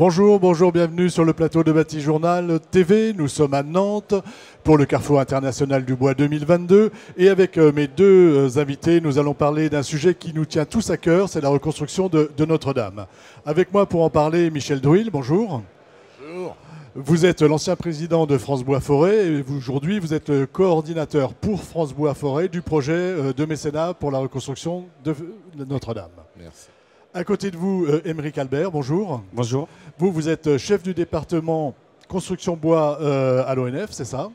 Bonjour, bonjour, bienvenue sur le plateau de Bâti Journal TV. Nous sommes à Nantes pour le Carrefour International du Bois 2022. Et avec mes deux invités, nous allons parler d'un sujet qui nous tient tous à cœur, c'est la reconstruction de Notre-Dame. Avec moi pour en parler, Michel Druil, bonjour. Bonjour. Vous êtes l'ancien président de France Bois Forêt et aujourd'hui vous êtes le coordinateur pour France Bois Forêt du projet de mécénat pour la reconstruction de Notre-Dame. Merci. À côté de vous, Aymeric Albert, bonjour. Bonjour. Vous êtes chef du département construction bois à l'ONF, c'est ça?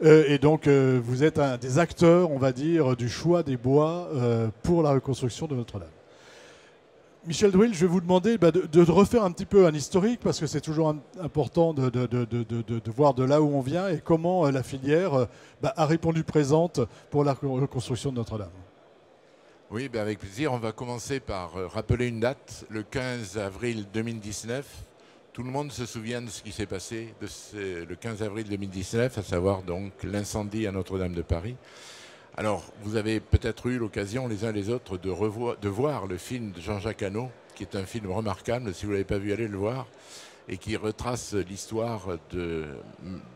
Et donc, vous êtes un des acteurs, on va dire, du choix des bois pour la reconstruction de Notre-Dame. Michel Druil, je vais vous demander de refaire un petit peu un historique, parce que c'est toujours important de voir de là où on vient et comment la filière a répondu présente pour la reconstruction de Notre-Dame. Oui, avec plaisir. On va commencer par rappeler une date, le 15 avril 2019. Tout le monde se souvient de ce qui s'est passé le 15 avril 2019, à savoir donc l'incendie à Notre-Dame de Paris. Alors, vous avez peut-être eu l'occasion les uns les autres de voir le film de Jean-Jacques Hano, qui est un film remarquable, si vous ne l'avez pas vu, allez le voir, et qui retrace l'histoire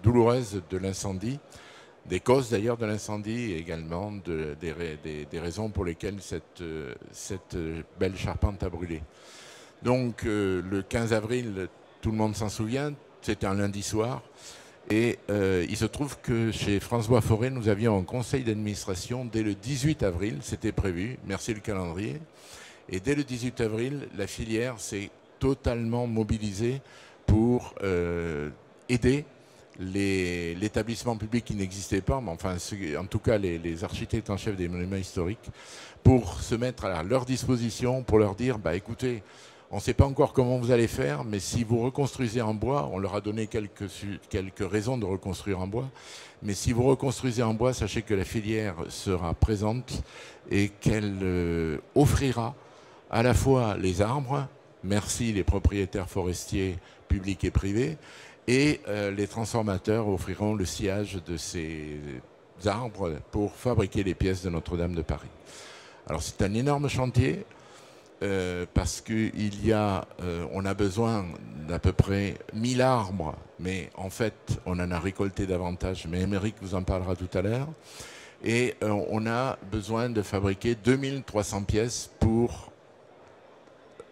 douloureuse de l'incendie, des causes d'ailleurs de l'incendie et également des raisons pour lesquelles cette belle charpente a brûlé. Donc le 15 avril, tout le monde s'en souvient, c'était un lundi soir. Et il se trouve que chez France Bois Forêt, nous avions un conseil d'administration dès le 18 avril, c'était prévu, merci le calendrier. Et dès le 18 avril, la filière s'est totalement mobilisée pour aider l'établissement public qui n'existait pas, mais enfin, en tout cas les architectes en chef des monuments historiques, pour se mettre à leur disposition, pour leur dire, écoutez, on ne sait pas encore comment vous allez faire, mais si vous reconstruisez en bois, on leur a donné quelques raisons de reconstruire en bois, mais si vous reconstruisez en bois, sachez que la filière sera présente et qu'elle offrira à la fois les arbres, merci les propriétaires forestiers publics et privés, et les transformateurs offriront le sillage de ces arbres pour fabriquer les pièces de Notre-Dame de Paris. Alors c'est un énorme chantier parce qu'on a besoin d'à peu près 1000 arbres, mais en fait on en a récolté davantage, mais Aymeric vous en parlera tout à l'heure. Et on a besoin de fabriquer 2300 pièces pour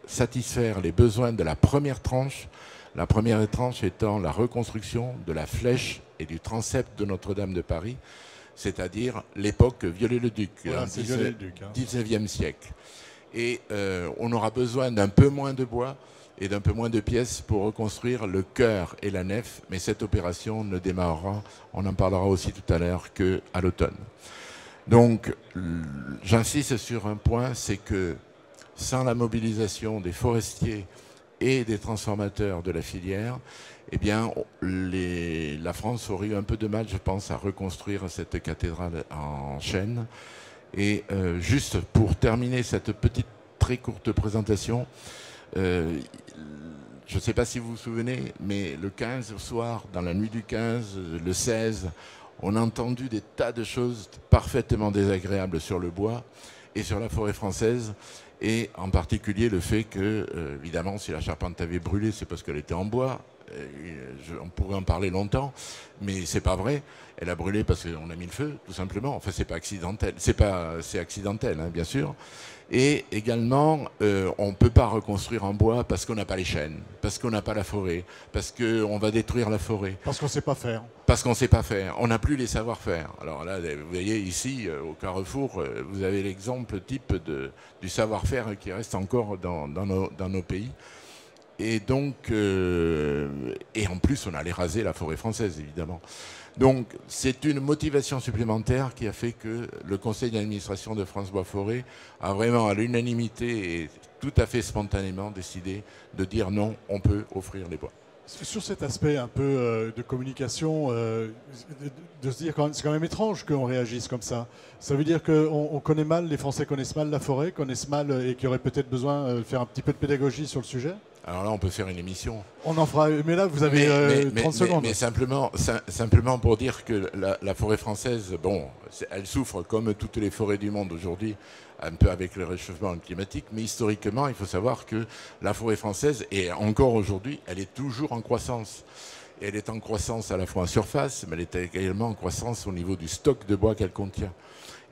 satisfaire les besoins de la première tranche. La première tranche étant la reconstruction de la flèche et du transept de Notre-Dame de Paris, c'est-à-dire l'époque Viollet-le-Duc, voilà, 19e siècle. Et on aura besoin d'un peu moins de bois et d'un peu moins de pièces pour reconstruire le chœur et la nef, mais cette opération ne démarrera, on en parlera aussi tout à l'heure, qu'à l'automne. Donc, j'insiste sur un point, c'est que sans la mobilisation des forestiers et des transformateurs de la filière, eh bien, la France aurait eu un peu de mal, je pense, à reconstruire cette cathédrale en chêne. Et juste pour terminer cette petite, très courte présentation, je ne sais pas si vous vous souvenez, mais le 15 au soir, dans la nuit du 15, le 16, on a entendu des tas de choses parfaitement désagréables sur le bois et sur la forêt française. Et en particulier le fait que, évidemment, si la charpente avait brûlé, c'est parce qu'elle était en bois. On pourrait en parler longtemps, mais c'est pas vrai. Elle a brûlé parce qu'on a mis le feu, tout simplement. Enfin, c'est pas accidentel. C'est accidentel, hein, bien sûr. Et également, on ne peut pas reconstruire en bois parce qu'on n'a pas les chênes, parce qu'on n'a pas la forêt, parce qu'on va détruire la forêt. Parce qu'on ne sait pas faire. Parce qu'on ne sait pas faire. On n'a plus les savoir-faire. Alors là, vous voyez ici, au Carrefour, vous avez l'exemple type du savoir-faire qui reste encore dans nos pays. Et donc, et en plus, on allait raser la forêt française, évidemment. Donc, c'est une motivation supplémentaire qui a fait que le conseil d'administration de France Bois Forêt a vraiment, à l'unanimité et tout à fait spontanément, décidé de dire non, on peut offrir les bois. Sur cet aspect un peu de communication, de se dire que c'est quand même étrange qu'on réagisse comme ça. Ça veut dire qu'on connaît mal, les Français connaissent mal la forêt, connaissent mal et qu'il y aurait peut-être besoin de faire un petit peu de pédagogie sur le sujet? Alors là, on peut faire une émission. On en fera, mais là, vous avez 30 secondes. Mais simplement pour dire que la forêt française, bon, elle souffre comme toutes les forêts du monde aujourd'hui, un peu avec le réchauffement climatique, mais historiquement, il faut savoir que la forêt française, et encore aujourd'hui, elle est toujours en croissance. Et elle est en croissance à la fois en surface, mais elle est également en croissance au niveau du stock de bois qu'elle contient.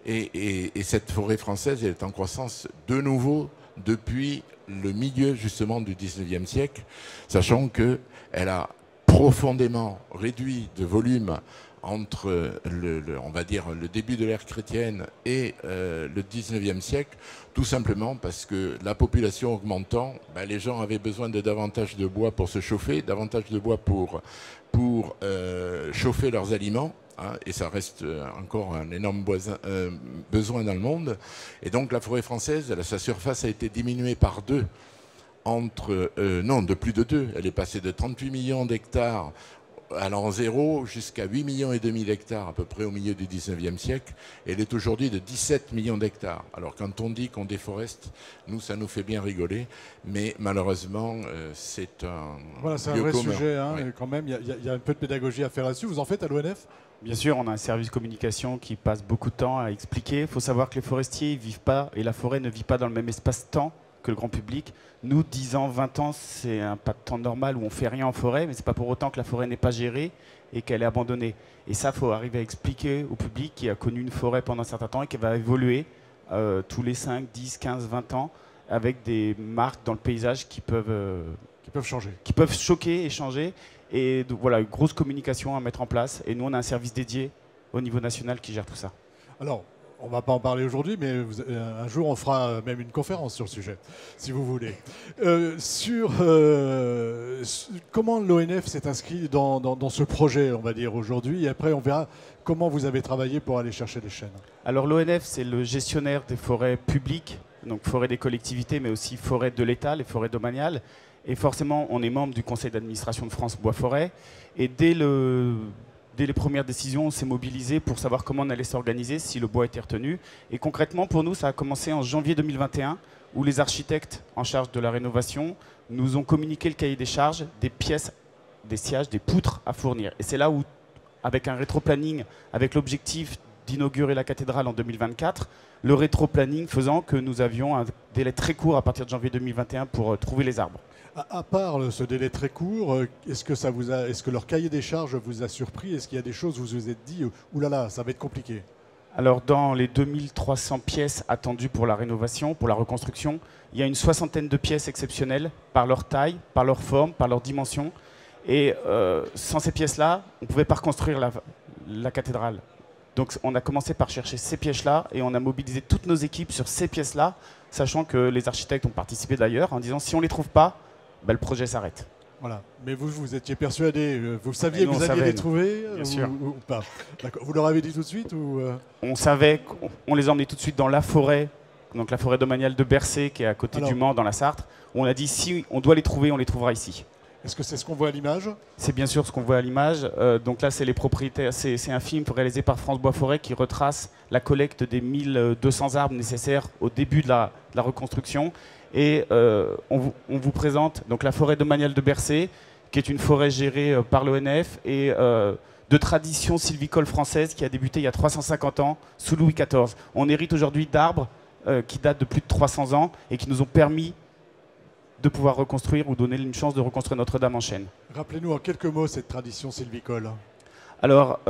Et cette forêt française, elle est en croissance de nouveau depuis le milieu justement du 19e siècle, sachant qu'elle a profondément réduit de volume entre on va dire le début de l'ère chrétienne et le 19e siècle, tout simplement parce que la population augmentant, les gens avaient besoin de davantage de bois pour se chauffer, davantage de bois pour chauffer leurs aliments. Et ça reste encore un énorme besoin dans le monde. Et donc la forêt française, sa surface a été diminuée par 2, de plus de 2. Elle est passée de 38 millions d'hectares à l'an 0 jusqu'à 8,5 millions d'hectares à peu près au milieu du 19e siècle. Et elle est aujourd'hui de 17 millions d'hectares. Alors quand on dit qu'on déforeste, nous, ça nous fait bien rigoler. Mais malheureusement, c'est un Voilà, c'est un vrai commun. sujet. Oui. Quand même, il y a un peu de pédagogie à faire là-dessus. Vous en faites à l'ONF ? Bien sûr, on a un service communication qui passe beaucoup de temps à expliquer. Il faut savoir que les forestiers ne vivent pas, et la forêt ne vit pas dans le même espace-temps que le grand public. Nous, 10 ans, 20 ans, c'est un pas de temps normal où on ne fait rien en forêt, mais ce n'est pas pour autant que la forêt n'est pas gérée et qu'elle est abandonnée. Et ça, il faut arriver à expliquer au public qui a connu une forêt pendant un certain temps et qui va évoluer tous les 5, 10, 15, 20 ans avec des marques dans le paysage qui peuvent changer. Qui peuvent choquer et changer. Et donc, voilà, une grosse communication à mettre en place. Et nous, on a un service dédié au niveau national qui gère tout ça. Alors, on ne va pas en parler aujourd'hui, mais un jour, on fera même une conférence sur le sujet, si vous voulez. Comment l'ONF s'est inscrit dans ce projet, on va dire, aujourd'hui. Et après, on verra comment vous avez travaillé pour aller chercher les chênes. Alors, l'ONF, c'est le gestionnaire des forêts publiques, donc forêts des collectivités, mais aussi forêts de l'État, les forêts domaniales. Et forcément, on est membre du conseil d'administration de France Bois-Forêt. Et dès les premières décisions, on s'est mobilisé pour savoir comment on allait s'organiser, si le bois était retenu. Et concrètement, pour nous, ça a commencé en janvier 2021, où les architectes en charge de la rénovation nous ont communiqué le cahier des charges, des pièces, des sciages, des poutres à fournir. Et c'est là où, avec un rétro-planning, avec l'objectif d'inaugurer la cathédrale en 2024, le rétro-planning faisant que nous avions un délai très court à partir de janvier 2021 pour trouver les arbres. À part ce délai très court, est-ce que leur cahier des charges vous a surpris? Est-ce qu'il y a des choses où vous vous êtes dit « oulala, ça va être compliqué » ? Alors dans les 2300 pièces attendues pour la rénovation, pour la reconstruction, il y a une 60aine de pièces exceptionnelles par leur taille, par leur forme, par leur dimension. Et sans ces pièces-là, on ne pouvait pas reconstruire la cathédrale. Donc on a commencé par chercher ces pièces-là et on a mobilisé toutes nos équipes sur ces pièces-là, sachant que les architectes ont participé d'ailleurs, en disant si on ne les trouve pas, le projet s'arrête. Voilà. Mais vous étiez persuadé, vous saviez que vous alliez les trouver ou pas? Vous leur avez dit tout de suite ou On savait qu'on les emmenait tout de suite dans la forêt, donc la forêt domaniale de Bercé, qui est à côté du Mans, dans la Sarthe, où on a dit si on doit les trouver, on les trouvera ici. Est-ce que c'est ce qu'on voit à l'image? C'est bien sûr ce qu'on voit à l'image. Donc là, c'est les propriétaires. C'est un film réalisé par France Bois-Forêt qui retrace la collecte des 1200 arbres nécessaires au début de la reconstruction. Et on vous présente donc la forêt domaniale de Bercé, qui est une forêt gérée par l'ONF et de tradition sylvicole française qui a débuté il y a 350 ans sous Louis XIV. On hérite aujourd'hui d'arbres qui datent de plus de 300 ans et qui nous ont permis de pouvoir reconstruire ou donner une chance de reconstruire Notre-Dame en chêne. Rappelez-nous en quelques mots cette tradition sylvicole. Alors,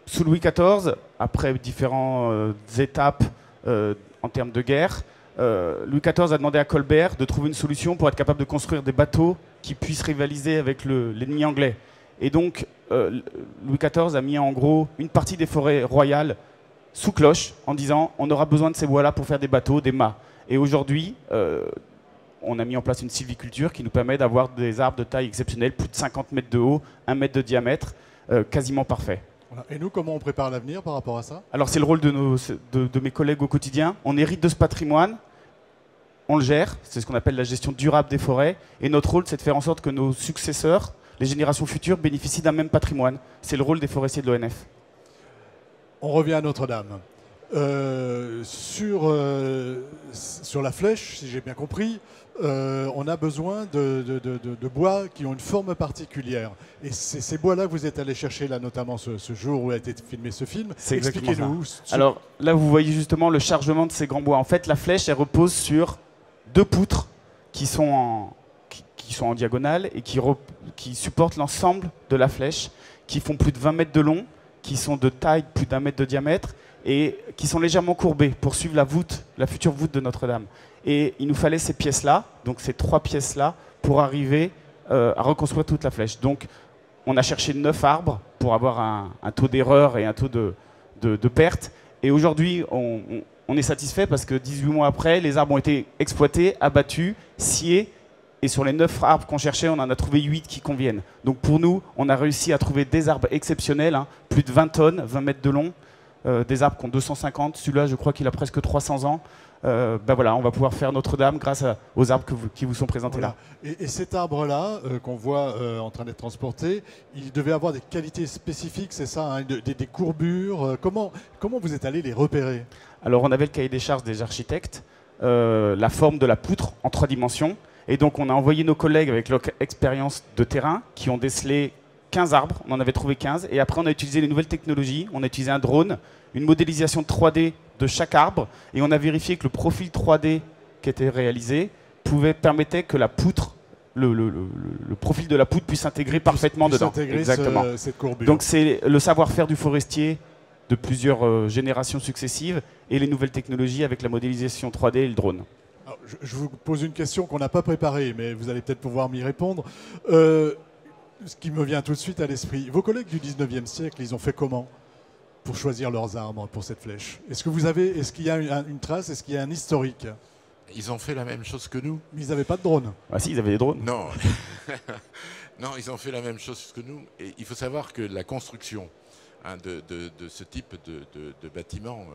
sous Louis XIV, après différentes étapes en termes de guerre, Louis XIV a demandé à Colbert de trouver une solution pour être capable de construire des bateaux qui puissent rivaliser avec l'ennemi anglais. Et donc, Louis XIV a mis en gros une partie des forêts royales sous cloche en disant on aura besoin de ces bois-là pour faire des bateaux, des mâts. Et aujourd'hui, on a mis en place une sylviculture qui nous permet d'avoir des arbres de taille exceptionnelle, plus de 50 mètres de haut, 1 mètre de diamètre, quasiment parfait. Voilà. Et nous, comment on prépare l'avenir par rapport à ça? Alors c'est le rôle de mes collègues au quotidien. On hérite de ce patrimoine, on le gère, c'est ce qu'on appelle la gestion durable des forêts. Et notre rôle, c'est de faire en sorte que nos successeurs, les générations futures, bénéficient d'un même patrimoine. C'est le rôle des forestiers de l'ONF. On revient à Notre-Dame. Sur la flèche, si j'ai bien compris, on a besoin de bois qui ont une forme particulière. Et c'est ces bois-là que vous êtes allé chercher, là, notamment ce jour où a été filmé ce film. C'est exactement Expliquez-nous. ça. Alors là, vous voyez justement le chargement de ces grands bois. En fait, la flèche, elle repose sur 2 poutres qui sont en diagonale et qui supportent l'ensemble de la flèche, qui font plus de 20 mètres de long, qui sont de taille plus d'1 mètre de diamètre et qui sont légèrement courbées pour suivre la future voûte de Notre-Dame. Et il nous fallait ces pièces-là, donc ces 3 pièces-là, pour arriver à reconstruire toute la flèche. Donc on a cherché 9 arbres pour avoir un taux d'erreur et un taux de perte. Et aujourd'hui, on est satisfait parce que 18 mois après, les arbres ont été exploités, abattus, sciés. Et sur les 9 arbres qu'on cherchait, on en a trouvé 8 qui conviennent. Donc pour nous, on a réussi à trouver des arbres exceptionnels, hein, plus de 20 tonnes, 20 mètres de long, des arbres qui ont 250. Celui-là, je crois qu'il a presque 300 ans. Ben voilà, on va pouvoir faire Notre-Dame grâce aux arbres qui vous sont présentés voilà. là. Et cet arbre-là, qu'on voit en train d'être transporté, il devait avoir des qualités spécifiques, c'est ça, hein, des courbures. Comment vous êtes allé les repérer? Alors on avait le cahier des charges des architectes, la forme de la poutre en 3 dimensions. Et donc on a envoyé nos collègues avec leur expérience de terrain qui ont décelé 15 arbres, on en avait trouvé 15. Et après on a utilisé les nouvelles technologies, on a utilisé un drone, une modélisation 3D de chaque arbre. Et on a vérifié que le profil 3D qui était réalisé permettait que la poutre, le profil de la poutre puisse s'intégrer parfaitement dedans. Exactement. Cette courbure. Donc c'est le savoir-faire du forestier de plusieurs générations successives et les nouvelles technologies avec la modélisation 3D et le drone. Alors, je vous pose une question qu'on n'a pas préparée, mais vous allez peut-être pouvoir m'y répondre. Ce qui me vient tout de suite à l'esprit, vos collègues du 19e siècle, ils ont fait comment pour choisir leurs arbres pour cette flèche? Est-ce qu'il y a une trace? Est-ce qu'il y a un historique? Ils ont fait la même chose que nous. Mais ils n'avaient pas de drone. Ah si, ils avaient des drones. Non. Non, ils ont fait la même chose que nous. Et il faut savoir que la construction de ce type de bâtiment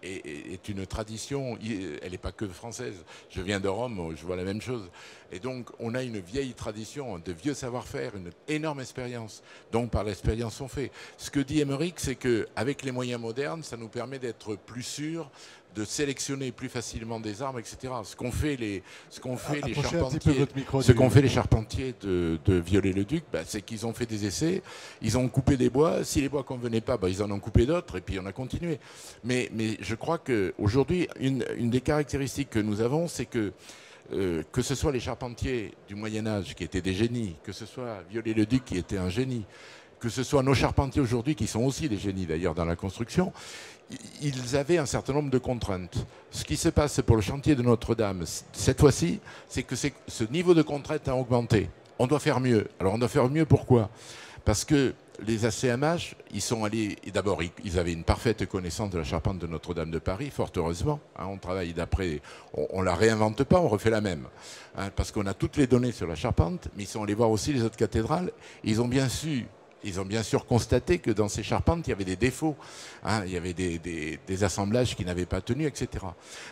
est une tradition, elle n'est pas que française. Je viens de Rome, je vois la même chose. Et donc on a une vieille tradition, de vieux savoir-faire, une énorme expérience. Donc par l'expérience on fait. Ce que dit Émeric, c'est qu'avec les moyens modernes, ça nous permet d'être plus sûrs, de sélectionner plus facilement des arbres, etc. Ce qu'ont fait les charpentiers de Viollet-le-Duc, c'est qu'ils ont fait des essais, ils ont coupé des bois. Si les bois ne convenaient pas, ils en ont coupé d'autres et puis on a continué. Mais je crois qu'aujourd'hui, une des caractéristiques que nous avons, c'est que ce soit les charpentiers du Moyen-Âge qui étaient des génies, que ce soit Viollet-le-Duc qui était un génie, que ce soit nos charpentiers aujourd'hui qui sont aussi des génies d'ailleurs dans la construction, ils avaient un certain nombre de contraintes. Ce qui se passe pour le chantier de Notre-Dame cette fois-ci, c'est que ce niveau de contraintes a augmenté. On doit faire mieux. Alors on doit faire mieux pourquoi? Parce que les ACMH, ils sont allés, d'abord ils avaient une parfaite connaissance de la charpente de Notre-Dame de Paris, fort heureusement. Hein, on travaille d'après, on ne la réinvente pas, on refait la même. Hein, parce qu'on a toutes les données sur la charpente, mais ils sont allés voir aussi les autres cathédrales. Ils ont bien sûr constaté que dans ces charpentes, il y avait des défauts. Hein, il y avait des assemblages qui n'avaient pas tenu, etc.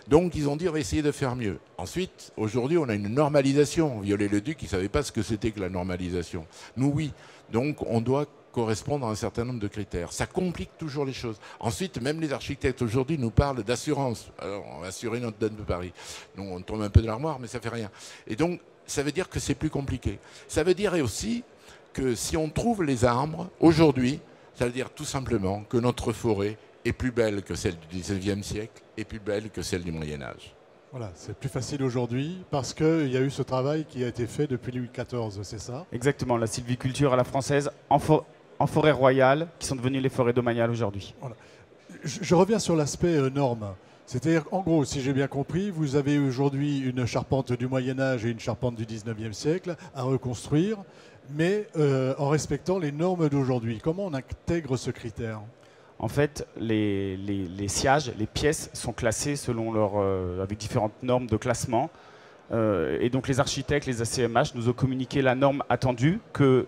Donc, ils ont dit, on va essayer de faire mieux. Ensuite, aujourd'hui, on a une normalisation. Viollet-le-Duc, il ne savait pas ce que c'était que la normalisation. Nous, oui. Donc, on doit correspondre à un certain nombre de critères. Ça complique toujours les choses. Ensuite, même les architectes aujourd'hui nous parlent d'assurance. Alors, on va assurer Notre-Dame de Paris. Nous, on tombe un peu de l'armoire, mais ça ne fait rien. Et donc, ça veut dire que c'est plus compliqué. Ça veut dire aussi que si on trouve les arbres, aujourd'hui, ça veut dire tout simplement que notre forêt est plus belle que celle du 19e siècle et plus belle que celle du Moyen-Âge. Voilà, c'est plus facile aujourd'hui parce qu'il y a eu ce travail qui a été fait depuis Louis XIV, c'est ça? Exactement, la sylviculture à la française en forêt royale, qui sont devenues les forêts domaniales aujourd'hui. Voilà. Je reviens sur l'aspect norme. C'est-à-dire, en gros, si j'ai bien compris, vous avez aujourd'hui une charpente du Moyen-Âge et une charpente du 19e siècle à reconstruire, mais en respectant les normes d'aujourd'hui. Comment on intègre ce critère? En fait, les sciages, les pièces sont classées selon avec différentes normes de classement. Et donc les architectes, les ACMH nous ont communiqué la norme attendue que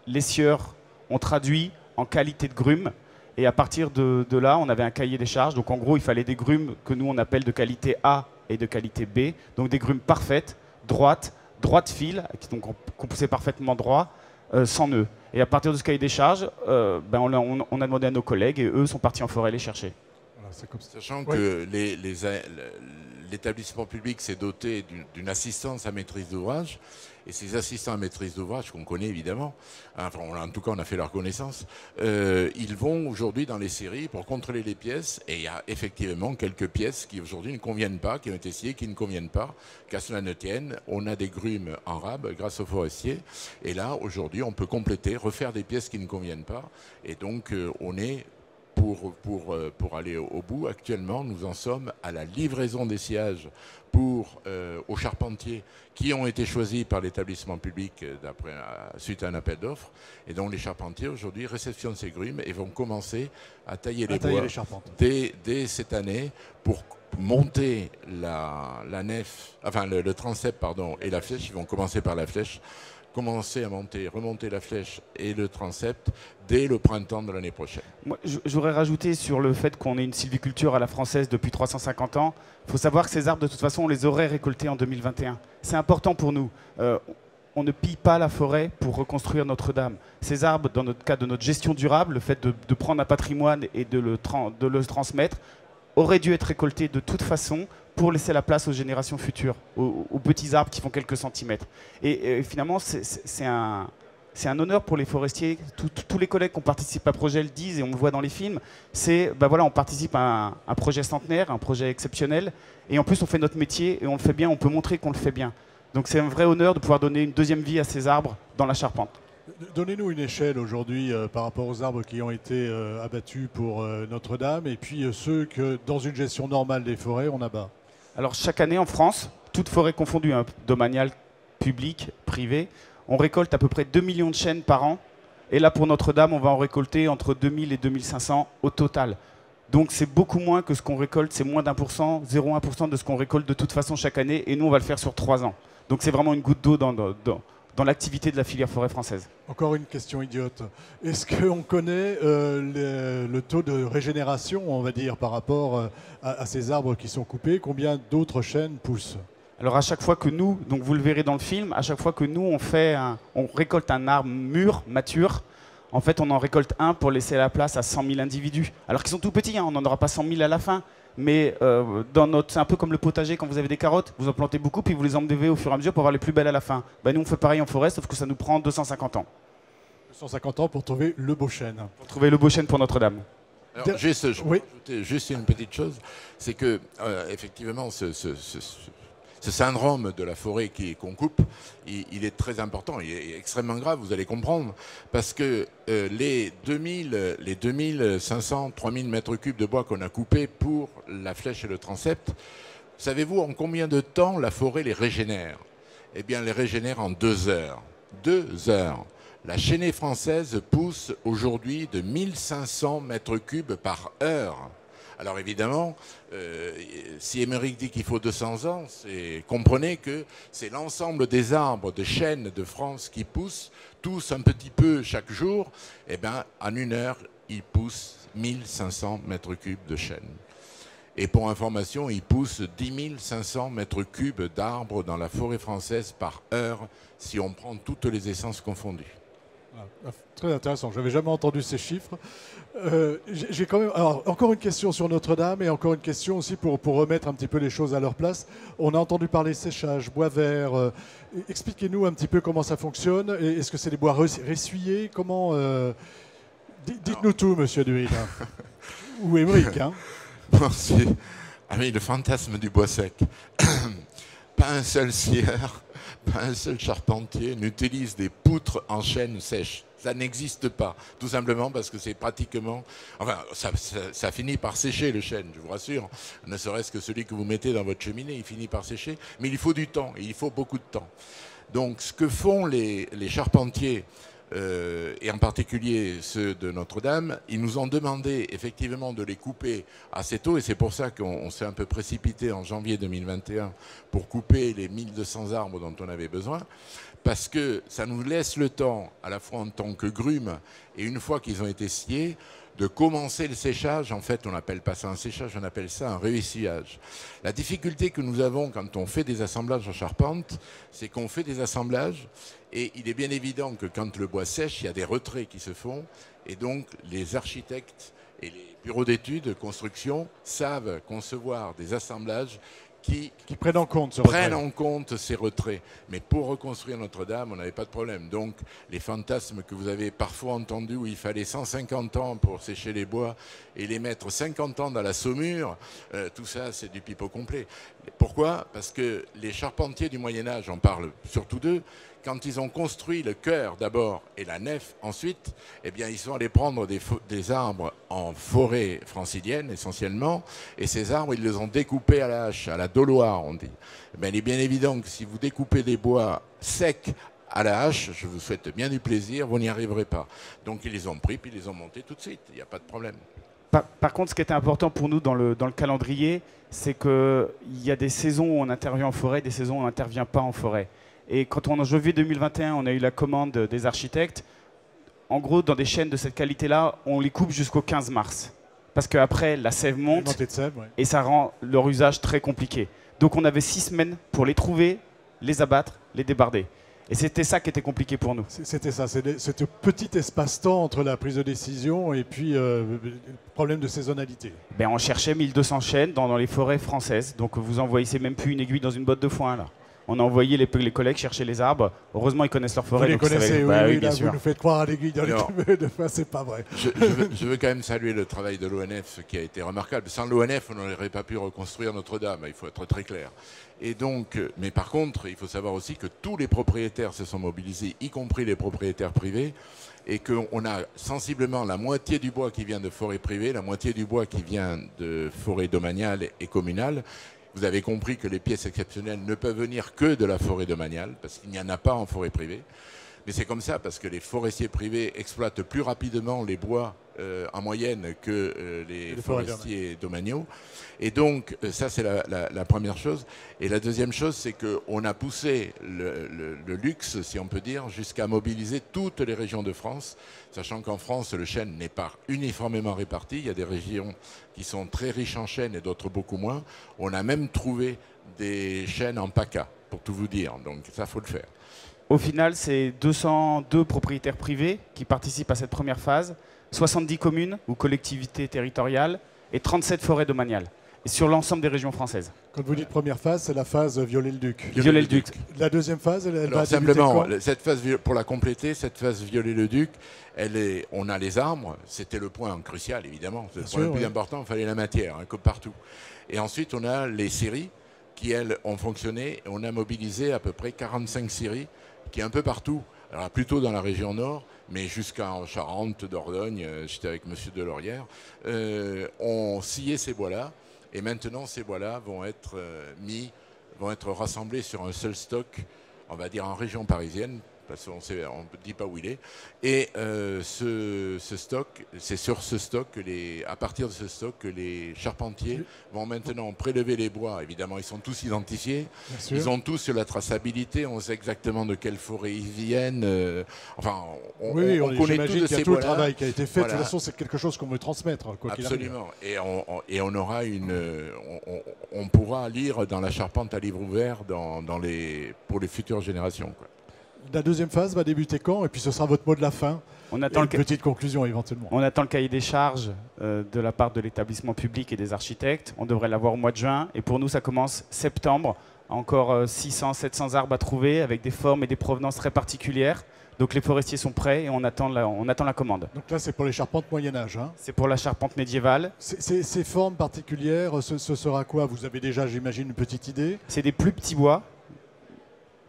les scieurs ont traduit en qualité de grume. Et à partir de là, on avait un cahier des charges. Donc en gros, il fallait des grumes que nous, on appelle de qualité A et de qualité B. Donc des grumes parfaites, droites, droit de fil, donc qu'on poussait parfaitement droit, sans nœuds. Et à partir de ce cahier des charges, on a demandé à nos collègues et eux sont partis en forêt les chercher. Voilà. Sachant que l'établissement public s'est doté d'une assistance à maîtrise d'ouvrage, et ces assistants à maîtrise d'ouvrage qu'on connaît évidemment, enfin en tout cas on a fait leur connaissance, ils vont aujourd'hui dans les séries pour contrôler les pièces, et il y a effectivement quelques pièces qui aujourd'hui ne conviennent pas, qui ont été sciées, qui ne conviennent pas. Qu'à cela ne tienne, on a des grumes en rab grâce aux forestiers, et là aujourd'hui on peut compléter, refaire des pièces qui ne conviennent pas, et donc on est pour aller au bout. Actuellement, nous en sommes à la livraison des sillages aux charpentiers qui ont été choisis par l'établissement public suite à un appel d'offres. Et donc les charpentiers aujourd'hui réceptionnent ces grumes et vont commencer à tailler les bois dès cette année pour monter la nef, enfin le transept pardon, et la flèche. Ils vont commencer par la flèche, commencer à remonter la flèche et le transept dès le printemps de l'année prochaine. Moi, j'aurais rajouté sur le fait qu'on ait une sylviculture à la française depuis 350 ans. Il faut savoir que ces arbres, de toute façon, on les aurait récoltés en 2021. C'est important pour nous. On ne pille pas la forêt pour reconstruire Notre-Dame. Ces arbres, dans notre cas de notre gestion durable, le fait de prendre un patrimoine et de le transmettre, auraient dû être récoltés de toute façon pour laisser la place aux générations futures, aux petits arbres qui font quelques centimètres. Et finalement, c'est un honneur pour les forestiers. Tous les collègues qui ont participé à ce projet le disent, et on le voit dans les films, voilà, on participe à un projet centenaire, un projet exceptionnel, et en plus on fait notre métier, et on le fait bien, on peut montrer qu'on le fait bien. Donc c'est un vrai honneur de pouvoir donner une deuxième vie à ces arbres dans la charpente. Donnez-nous une échelle aujourd'hui par rapport aux arbres qui ont été abattus pour Notre-Dame, et puis ceux que, dans une gestion normale des forêts, on abat. Alors chaque année en France, toutes forêts confondues, hein, domaniales, publiques, privées, on récolte à peu près 2 millions de chênes par an. Et là, pour Notre-Dame, on va en récolter entre 2000 et 2500 au total. Donc c'est beaucoup moins que ce qu'on récolte, c'est moins d'1%, 0,1% de ce qu'on récolte de toute façon chaque année. Et nous, on va le faire sur 3 ans. Donc c'est vraiment une goutte d'eau dans l'activité de la filière forêt française. Encore une question idiote. Est-ce qu'on connaît le taux de régénération, on va dire, par rapport à ces arbres qui sont coupés? Combien d'autres chênes poussent? Alors à chaque fois que nous, donc vous le verrez dans le film, à chaque fois que nous on récolte un arbre mûr, mature, en fait on en récolte un pour laisser la place à 100 000 individus. Alors qu'ils sont tout petits, hein, on n'en aura pas 100 000 à la fin, mais c'est un peu comme le potager quand vous avez des carottes, vous en plantez beaucoup puis vous les enlevez au fur et à mesure pour avoir les plus belles à la fin. Ben, nous on fait pareil en forêt, sauf que ça nous prend 250 ans. 250 ans pour trouver le beau chêne. Pour trouver le beau chêne pour Notre-Dame. Alors, juste une petite chose, c'est que effectivement ce syndrome de la forêt qu'on coupe, il est très important, il est extrêmement grave, vous allez comprendre, parce que les 2500, 3000 mètres cubes de bois qu'on a coupés pour la flèche et le transept, savez-vous en combien de temps la forêt les régénère? Eh bien, elle les régénère en 2 heures. 2 heures. La chênaie française pousse aujourd'hui de 1500 mètres cubes par heure. Alors évidemment, si Émeric dit qu'il faut 200 ans, comprenez que c'est l'ensemble des arbres de chênes de France qui poussent, tous un petit peu chaque jour. Eh bien, en 1 heure, ils poussent 1500 mètres cubes de chêne. Et pour information, ils poussent 10 500 mètres cubes d'arbres dans la forêt française par heure, si on prend toutes les essences confondues. Ah, très intéressant, je n'avais jamais entendu ces chiffres. J'ai quand même, alors, encore une question sur Notre-Dame et encore une question aussi pour remettre un petit peu les choses à leur place. On a entendu parler séchage, bois vert. Expliquez-nous un petit peu comment ça fonctionne. Est-ce que c'est des bois ressuyés? Comment dites-nous tout, monsieur Duhil. Ou Émeric. Hein. Merci. Ah oui, le fantasme du bois sec. Pas un seul scieur, pas un seul charpentier n'utilise des poutres en chêne sèche. Ça n'existe pas, tout simplement parce que c'est pratiquement... Enfin, ça finit par sécher le chêne, je vous rassure. Ne serait-ce que celui que vous mettez dans votre cheminée, il finit par sécher. Mais il faut du temps, et il faut beaucoup de temps. Donc, ce que font les charpentiers, et en particulier ceux de Notre-Dame, ils nous ont demandé effectivement de les couper assez tôt, et c'est pour ça qu'on s'est un peu précipité en janvier 2021 pour couper les 1200 arbres dont on avait besoin, parce que ça nous laisse le temps, à la fois en tant que grumes, et une fois qu'ils ont été sciés, de commencer le séchage. En fait, on n'appelle pas ça un séchage, on appelle ça un réessuyage. La difficulté que nous avons quand on fait des assemblages en charpente, c'est qu'on fait des assemblages, et il est bien évident que quand le bois sèche, il y a des retraits qui se font, et donc les architectes Et les bureaux d'études, construction, savent concevoir des assemblages qui prennent en compte ces retraits. Mais pour reconstruire Notre-Dame, on n'avait pas de problème. Donc les fantasmes que vous avez parfois entendus où il fallait 150 ans pour sécher les bois et les mettre 50 ans dans la saumure, tout ça c'est du pipeau complet. Pourquoi? Parce que les charpentiers du Moyen-Âge, on parle surtout d'eux, quand ils ont construit le chœur d'abord et la nef ensuite, eh bien, ils sont allés prendre des arbres en forêt francilienne essentiellement, et ces arbres, ils les ont découpés à la hache, à la doloire, on dit. Eh bien, il est bien évident que si vous découpez des bois secs à la hache, je vous souhaite bien du plaisir, vous n'y arriverez pas. Donc ils les ont pris, puis ils les ont montés tout de suite, il n'y a pas de problème. Par contre, ce qui était important pour nous dans le calendrier, c'est qu'il y a des saisons où on intervient en forêt, des saisons où on n'intervient pas en forêt. Et quand en janvier 2021, on a eu la commande des architectes, en gros, dans des chaînes de cette qualité-là, on les coupe jusqu'au 15 mars. Parce qu'après, la sève monte et ça rend leur usage très compliqué. Donc on avait 6 semaines pour les trouver, les abattre, les débarder. Et c'était ça qui était compliqué pour nous. C'était ça, c'était petit espace-temps entre la prise de décision et puis le problème de saisonnalité. Ben, on cherchait 1200 chaînes dans les forêts françaises. Donc vous envoyez même plus une aiguille dans une botte de foin là. On a envoyé les collègues chercher les arbres. Heureusement, ils connaissent leur forêt. Vous les connaissez, oui, bien sûr. Vous nous faites croire à l'aiguille dans les de foin, c'est pas vrai. Je veux quand même saluer le travail de l'ONF qui a été remarquable. Sans l'ONF, on n'aurait pas pu reconstruire Notre-Dame, il faut être très clair. Et donc, mais par contre, il faut savoir aussi que tous les propriétaires se sont mobilisés, y compris les propriétaires privés, et qu'on a sensiblement la moitié du bois qui vient de forêt privée, la moitié du bois qui vient de forêt domaniale et communale. Vous avez compris que les pièces exceptionnelles ne peuvent venir que de la forêt domaniale, parce qu'il n'y en a pas en forêt privée. Mais c'est comme ça, parce que les forestiers privés exploitent plus rapidement les bois en moyenne que les forestiers domaniaux. Et donc, ça, c'est la première chose. Et la deuxième chose, c'est qu'on a poussé le luxe, si on peut dire, jusqu'à mobiliser toutes les régions de France, sachant qu'en France, le chêne n'est pas uniformément réparti. Il y a des régions qui sont très riches en chêne et d'autres beaucoup moins. On a même trouvé des chênes en PACA, pour tout vous dire. Donc, ça, faut le faire. Au final, c'est 202 propriétaires privés qui participent à cette première phase, 70 communes ou collectivités territoriales et 37 forêts domaniales. Et sur l'ensemble des régions françaises. Quand vous dites première phase, c'est la phase Viollet-le-Duc. Viollet-le-Duc. La deuxième phase, elle va simplement, cette phase, pour la compléter, cette phase Viollet-le-Duc, on a les arbres, c'était le point crucial évidemment, c'est le point le plus important, il fallait la matière, hein, comme partout. Et ensuite, on a les scieries qui, elles, ont fonctionné. On a mobilisé à peu près 45 scieries qui est un peu partout, alors plutôt dans la région nord, mais jusqu'en Charente, Dordogne, j'étais avec M. Delorière, ont scié ces bois-là, et maintenant ces bois-là vont être rassemblés sur un seul stock, on va dire en région parisienne, parce qu'on ne dit pas où il est, et ce stock, c'est sur ce stock à partir de ce stock que les charpentiers vont maintenant prélever les bois. Évidemment, ils sont tous identifiés, ils ont tous la traçabilité, on sait exactement de quelle forêt ils viennent. Enfin, on connaît tout de ces bois-là. Tout le travail qui a été fait. Voilà. De toute façon, c'est quelque chose qu'on veut transmettre. Quoi Absolument. Et on aura on pourra lire dans la charpente à livre ouvert pour les futures générations, quoi. La deuxième phase va débuter quand? Et puis ce sera votre mot de la fin. On attend une petite conclusion éventuellement. On attend le cahier des charges de la part de l'établissement public et des architectes. On devrait l'avoir au mois de juin. Et pour nous, ça commence septembre. Encore 600, 700 arbres à trouver avec des formes et des provenances très particulières. Donc les forestiers sont prêts et on attend la commande. Donc là, c'est pour les charpentes Moyen-Âge. Hein. C'est pour la charpente médiévale. Ces formes particulières, ce sera quoi? Vous avez déjà, j'imagine, une petite idée? C'est des plus petits bois.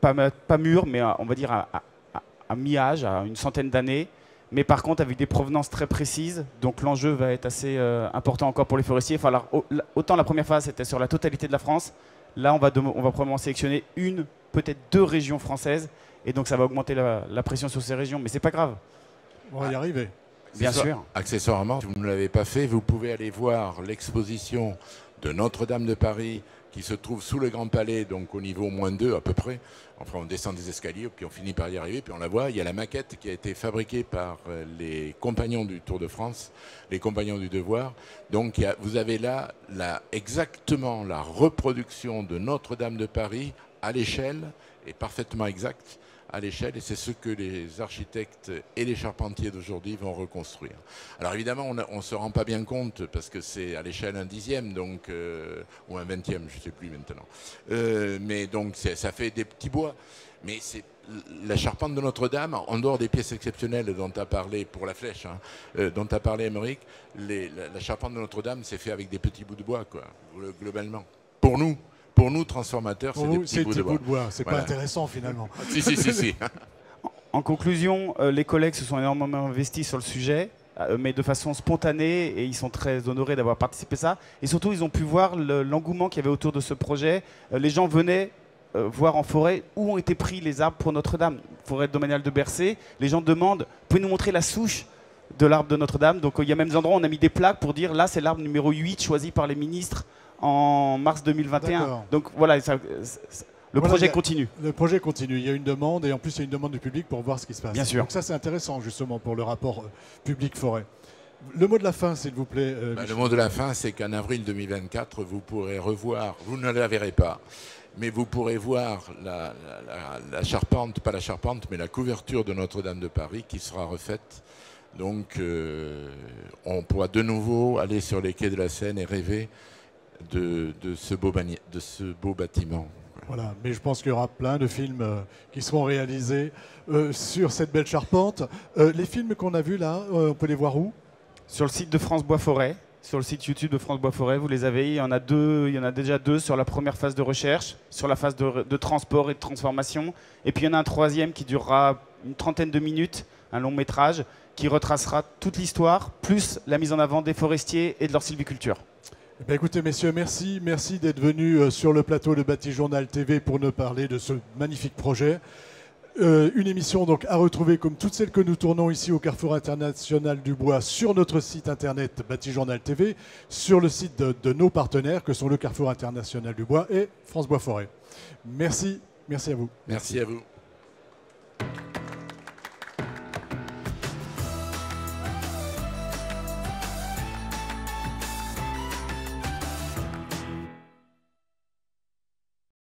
Pas mûr, mais on va dire à mi-âge, à une centaine d'années, mais par contre avec des provenances très précises, donc l'enjeu va être assez important encore pour les forestiers. Enfin, alors, autant la première phase c'était sur la totalité de la France, là on va probablement sélectionner une, peut-être 2 régions françaises, et donc ça va augmenter la pression sur ces régions, mais c'est pas grave. On va y arriver. Bien sûr. Accessoirement, si vous ne l'avez pas fait, vous pouvez aller voir l'exposition de Notre-Dame de Paris qui se trouve sous le Grand Palais, donc au niveau -2 à peu près. Enfin, on descend des escaliers, puis on finit par y arriver, puis on la voit. Il y a la maquette qui a été fabriquée par les compagnons du Tour de France, les compagnons du devoir. Donc vous avez là exactement la reproduction de Notre-Dame de Paris à l'échelle, et parfaitement exacte, à l'échelle et c'est ce que les architectes et les charpentiers d'aujourd'hui vont reconstruire. Alors évidemment, on ne se rend pas bien compte parce que c'est à l'échelle 1/10 donc, ou 1/20, je ne sais plus maintenant. Mais donc ça fait des petits bois. Mais c'est la charpente de Notre-Dame, en dehors des pièces exceptionnelles dont tu as parlé pour la flèche, dont tu as parlé Aymeric, la charpente de Notre-Dame, c'est fait avec des petits bouts de bois, quoi, globalement. Pour nous transformateurs, c'est des petits bouts de bois. C'est voilà. Pas intéressant finalement. Si. En conclusion, les collègues se sont énormément investis sur le sujet, mais de façon spontanée, et ils sont très honorés d'avoir participé à ça. Et surtout, ils ont pu voir l'engouement qu'il y avait autour de ce projet. Les gens venaient voir en forêt où ont été pris les arbres pour Notre-Dame. Forêt domaniale de Bercé, les gens demandent, pouvez-nous montrer la souche de l'arbre de Notre-Dame? Donc il y a même des endroits où on a mis des plaques pour dire, là c'est l'arbre numéro 8 choisi par les ministres en mars 2021. Donc voilà, le projet continue. Le projet continue, il y a une demande et en plus il y a une demande du public pour voir ce qui se passe. Bien sûr. Donc ça c'est intéressant justement pour le rapport public-forêt. Le mot de la fin, s'il vous plaît. Le mot de la fin, c'est qu'en avril 2024, vous pourrez revoir, vous ne la verrez pas, mais vous pourrez voir la charpente, pas la charpente, mais la couverture de Notre-Dame de Paris qui sera refaite. Donc on pourra de nouveau aller sur les quais de la Seine et rêver de ce beau bâtiment. Voilà, mais je pense qu'il y aura plein de films qui seront réalisés sur cette belle charpente. Les films qu'on a vus là, on peut les voir où? Sur le site de France Bois Forêt. Sur le site YouTube de France Bois Forêt, vous les avez. Il y en a déjà 2 sur la première phase de recherche, sur la phase de transport et de transformation. Et puis il y en a un 3e qui durera une 30aine de minutes, un long métrage, qui retracera toute l'histoire, plus la mise en avant des forestiers et de leur sylviculture. Eh bien, écoutez, messieurs, merci d'être venus sur le plateau de Batijournal TV pour nous parler de ce magnifique projet. Une émission donc à retrouver comme toutes celles que nous tournons ici au Carrefour International du Bois sur notre site internet Batijournal TV, sur le site de nos partenaires que sont le Carrefour International du Bois et France Bois Forêt. Merci à vous. Merci à vous.